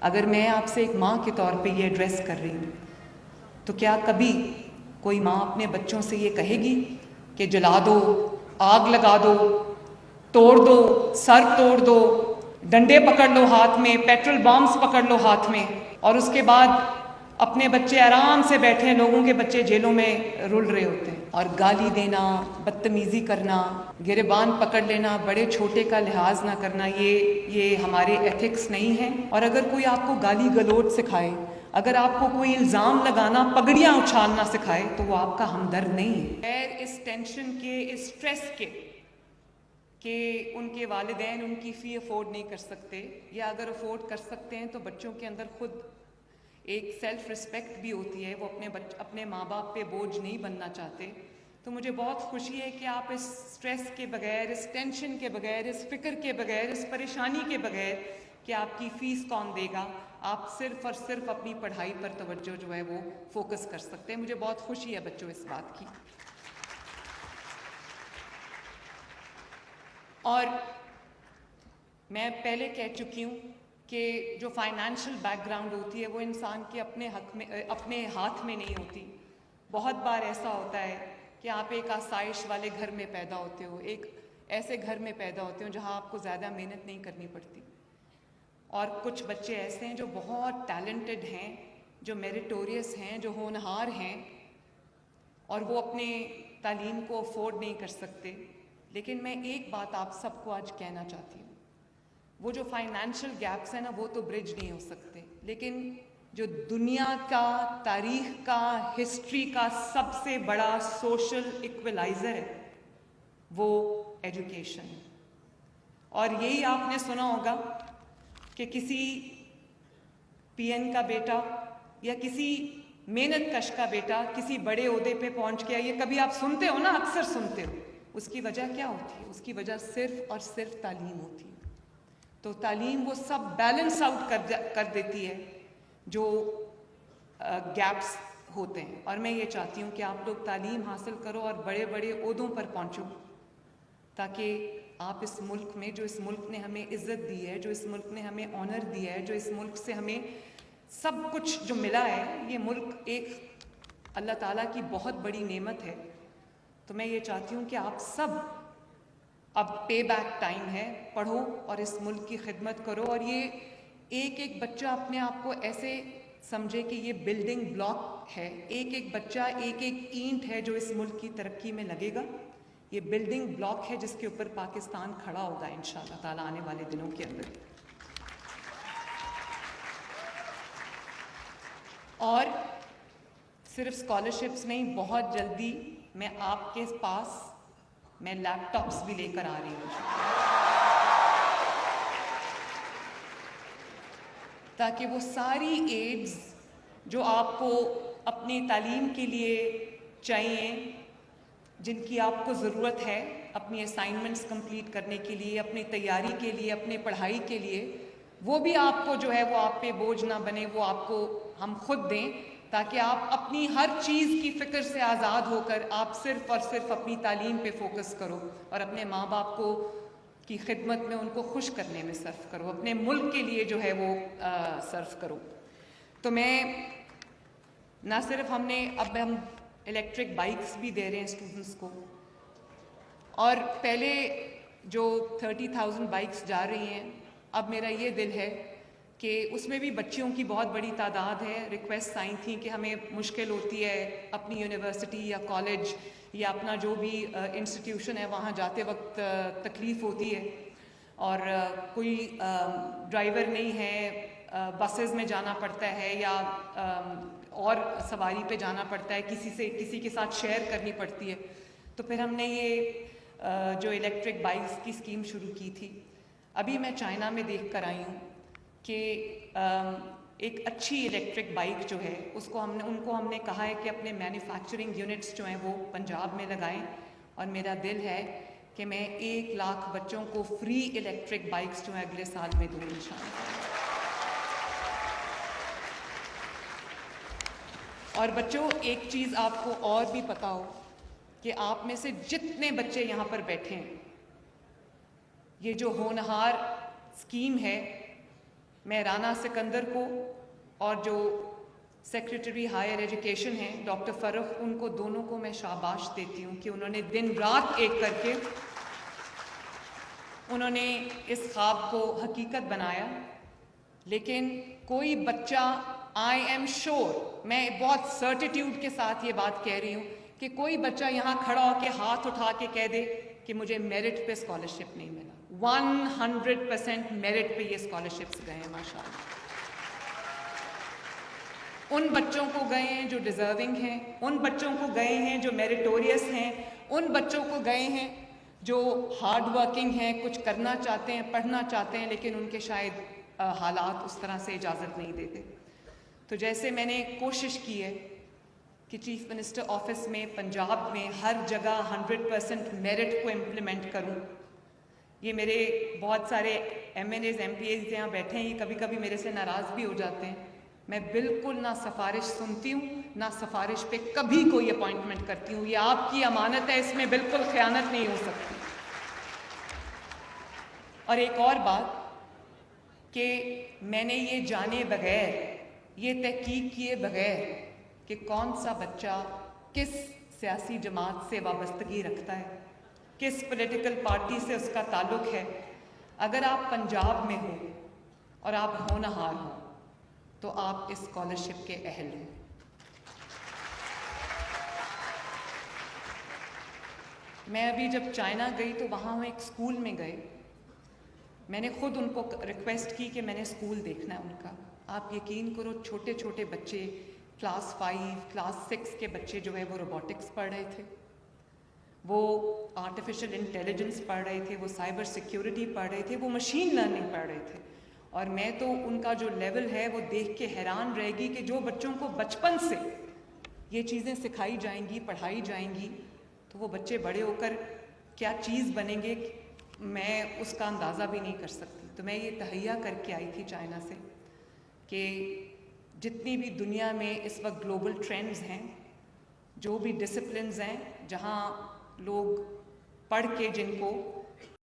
अगर मैं आपसे एक माँ के तौर पे ये एड्रेस कर रही हूँ, तो क्या कभी कोई माँ अपने बच्चों से ये कहेगी कि जला दो, आग लगा दो, तोड़ दो, सर तोड़ दो, डंडे पकड़ लो हाथ में, पेट्रोल बॉम्ब्स पकड़ लो हाथ में, और उसके बाद अपने बच्चे आराम से बैठे, लोगों के बच्चे जेलों में रुल रहे होते हैं, और गाली देना, बदतमीजी करना, गिरबान पकड़ लेना, बड़े छोटे का लिहाज ना करना, ये हमारे एथिक्स नहीं है। और अगर कोई आपको गाली गलौज सिखाए, अगर आपको कोई इल्ज़ाम लगाना, पगड़ियाँ उछालना सिखाए, तो वो आपका हमदर्द नहीं है। इस टेंशन के, इस स्ट्रेस के कि उनके वालिदैन उनकी फ़ी अफोर्ड नहीं कर सकते, या अगर अफोर्ड कर सकते हैं तो बच्चों के अंदर खुद एक सेल्फ रिस्पेक्ट भी होती है, वो अपने माँ बाप पे बोझ नहीं बनना चाहते। तो मुझे बहुत खुशी है कि आप इस स्ट्रेस के बगैर, इस टेंशन के बगैर, इस फिक्र के बगैर, इस परेशानी के बगैर कि आपकी फ़ीस कौन देगा, आप सिर्फ़ और सिर्फ अपनी पढ़ाई पर तवज्जो जो है वो फोकस कर सकते हैं। मुझे बहुत खुशी है बच्चों इस बात की। और मैं पहले कह चुकी हूँ कि जो फाइनेंशियल बैकग्राउंड होती है वो इंसान के अपने हाथ में नहीं होती। बहुत बार ऐसा होता है कि आप एक आसाइश वाले घर में पैदा होते हो, एक ऐसे घर में पैदा होते हो जहाँ आपको ज़्यादा मेहनत नहीं करनी पड़ती, और कुछ बच्चे ऐसे हैं जो बहुत टैलेंटेड हैं, जो मेरिटोरियस हैं, जो होनहार हैं, और वो अपने तालीम को अफोर्ड नहीं कर सकते। लेकिन मैं एक बात आप सबको आज कहना चाहती हूँ, वो जो फाइनेंशियल गैप्स हैं ना, वो तो ब्रिज नहीं हो सकते, लेकिन जो दुनिया का, तारीख का, हिस्ट्री का सबसे बड़ा सोशल इक्वलाइज़र है वो एजुकेशन है। और यही आपने सुना होगा कि किसी पीएन का बेटा या किसी मेहनत कश का बेटा किसी बड़े ओहदे पे पहुंच गया, ये कभी आप सुनते हो ना, अक्सर सुनते हो। उसकी वजह क्या होती है? उसकी वजह सिर्फ और सिर्फ तालीम होती है। तो तालीम वो सब बैलेंस आउट कर देती है जो गैप्स होते हैं। और मैं ये चाहती हूँ कि आप लोग तालीम हासिल करो और बड़े बड़े ओहदों पर पहुँचो, ताकि आप इस मुल्क में, जो इस मुल्क ने हमें इज़्ज़त दी है, जो इस मुल्क ने हमें ऑनर दिया है, जो इस मुल्क से हमें सब कुछ जो मिला है, ये मुल्क एक अल्लाह ताला की बहुत बड़ी नेमत है। तो मैं ये चाहती हूँ कि आप सब, अब पे बैक टाइम है, पढ़ो और इस मुल्क की खिदमत करो। और ये एक एक बच्चा अपने आप को ऐसे समझे कि ये बिल्डिंग ब्लॉक है, एक एक बच्चा एक एक ईंट है जो इस मुल्क की तरक्की में लगेगा। ये बिल्डिंग ब्लॉक है जिसके ऊपर पाकिस्तान खड़ा होगा इंशाअल्लाह ताला आने वाले दिनों के अंदर। और सिर्फ स्कॉलरशिप्स नहीं, बहुत जल्दी मैं आपके पास लैपटॉप्स भी लेकर आ रही हूँ, ताकि वो सारी एड्स जो आपको अपनी तालीम के लिए चाहिए, जिनकी आपको ज़रूरत है अपनी असाइनमेंट्स कंप्लीट करने के लिए, अपनी तैयारी के लिए, अपने पढ़ाई के लिए, वो भी आपको जो है वो आप पे बोझ ना बने, वो आपको हम खुद दें, ताकि आप अपनी हर चीज़ की फ़िक्र से आज़ाद होकर आप सिर्फ़ और सिर्फ अपनी तालीम पे फोकस करो और अपने माँ बाप को की खिदमत में, उनको खुश करने में सर्फ करो, अपने मुल्क के लिए जो है वो सर्फ करो। तो मैं ना सिर्फ अब हम इलेक्ट्रिक बाइक्स भी दे रहे हैं स्टूडेंट्स को, और पहले जो 30,000 बाइक्स जा रही हैं, अब मेरा ये दिल है कि उसमें भी बच्चियों की बहुत बड़ी तादाद है। रिक्वेस्ट आई थी कि हमें मुश्किल होती है अपनी यूनिवर्सिटी या कॉलेज या अपना जो भी इंस्टीट्यूशन है वहाँ जाते वक्त तकलीफ़ होती है, और कोई ड्राइवर नहीं है, बसेस में जाना पड़ता है या और सवारी पे जाना पड़ता है, किसी के साथ शेयर करनी पड़ती है। तो फिर हमने ये जो इलेक्ट्रिक बाइक्स की स्कीम शुरू की थी। अभी मैं चाइना में देख कर आई हूँ कि एक अच्छी इलेक्ट्रिक बाइक जो है उनको हमने कहा है कि अपने मैन्युफैक्चरिंग यूनिट्स जो हैं वो पंजाब में लगाएं, और मेरा दिल है कि मैं 1 लाख बच्चों को फ्री इलेक्ट्रिक बाइक्स जो है अगले साल में दूँ इंशाअल्लाह। और बच्चों, एक चीज़ आपको और भी पता हो कि आप में से जितने बच्चे यहाँ पर बैठे हैं, ये जो होनहार स्कीम है, मैं राना सिकंदर को और जो सेक्रेटरी हायर एजुकेशन हैं डॉक्टर फ़रूख, उनको दोनों को मैं शाबाश देती हूँ कि उन्होंने दिन रात एक करके उन्होंने इस ख्वाब को हकीकत बनाया। लेकिन कोई बच्चा, आई एम श्योर, मैं बहुत सर्टिट्यूड के साथ ये बात कह रही हूँ कि कोई बच्चा यहाँ खड़ा होकर हाथ उठा के कह दे कि मुझे मेरिट पे स्कॉलरशिप नहीं मिला। 100% मेरिट पे ये स्कॉलरशिप्स गए हैं माशाल्लाह। उन बच्चों को गए हैं जो डिज़र्विंग हैं, उन बच्चों को गए हैं जो मेरिटोरियस हैं, उन बच्चों को गए हैं जो हार्ड वर्किंग हैं, कुछ करना चाहते हैं, पढ़ना चाहते हैं, लेकिन उनके शायद हालात उस तरह से इजाज़त नहीं देते। तो जैसे मैंने कोशिश की है कि चीफ मिनिस्टर ऑफिस में, पंजाब में, हर जगह 100% मेरिट को इम्प्लीमेंट करूं। ये मेरे बहुत सारे MNAs MPAs यहाँ बैठे हैं, ये कभी कभी मेरे से नाराज़ भी हो जाते हैं। मैं बिल्कुल ना सिफारिश सुनती हूँ, ना सिफारिश पे कभी कोई अपॉइंटमेंट करती हूँ। ये आपकी अमानत है, इसमें बिल्कुल ख़यानत नहीं हो सकती। और एक और बात कि मैंने ये जाने बगैर, ये तहकीक किए बगैर कि कौन सा बच्चा किस सियासी जमात से वाबस्तगी रखता है, किस पॉलिटिकल पार्टी से उसका ताल्लुक़ है, अगर आप पंजाब में हो और आप होनहार हो तो आप इस स्कॉलरशिप के अहल हो। मैं अभी जब चाइना गई तो वहाँ हम एक स्कूल में गए। मैंने खुद उनको रिक्वेस्ट की कि मैंने स्कूल देखना है उनका। आप यकीन करो, छोटे छोटे बच्चे, क्लास 5, क्लास 6 के बच्चे जो है वो रोबोटिक्स पढ़ रहे थे, वो आर्टिफिशियल इंटेलिजेंस पढ़ रहे थे, वो साइबर सिक्योरिटी पढ़ रहे थे, वो मशीन लर्निंग पढ़ रहे थे। और मैं तो उनका जो लेवल है वो देख के हैरान रहेगी कि जो बच्चों को बचपन से ये चीज़ें सिखाई जाएंगी, पढ़ाई जाएंगी, तो वो बच्चे बड़े होकर क्या चीज़ बनेंगे, मैं उसका अंदाज़ा भी नहीं कर सकती। तो मैं ये तहैया करके आई थी चाइना से कि जितनी भी दुनिया में इस वक्त ग्लोबल ट्रेंड्स हैं, जो भी डिसिप्लिन्स हैं जहाँ लोग पढ़ के जिनको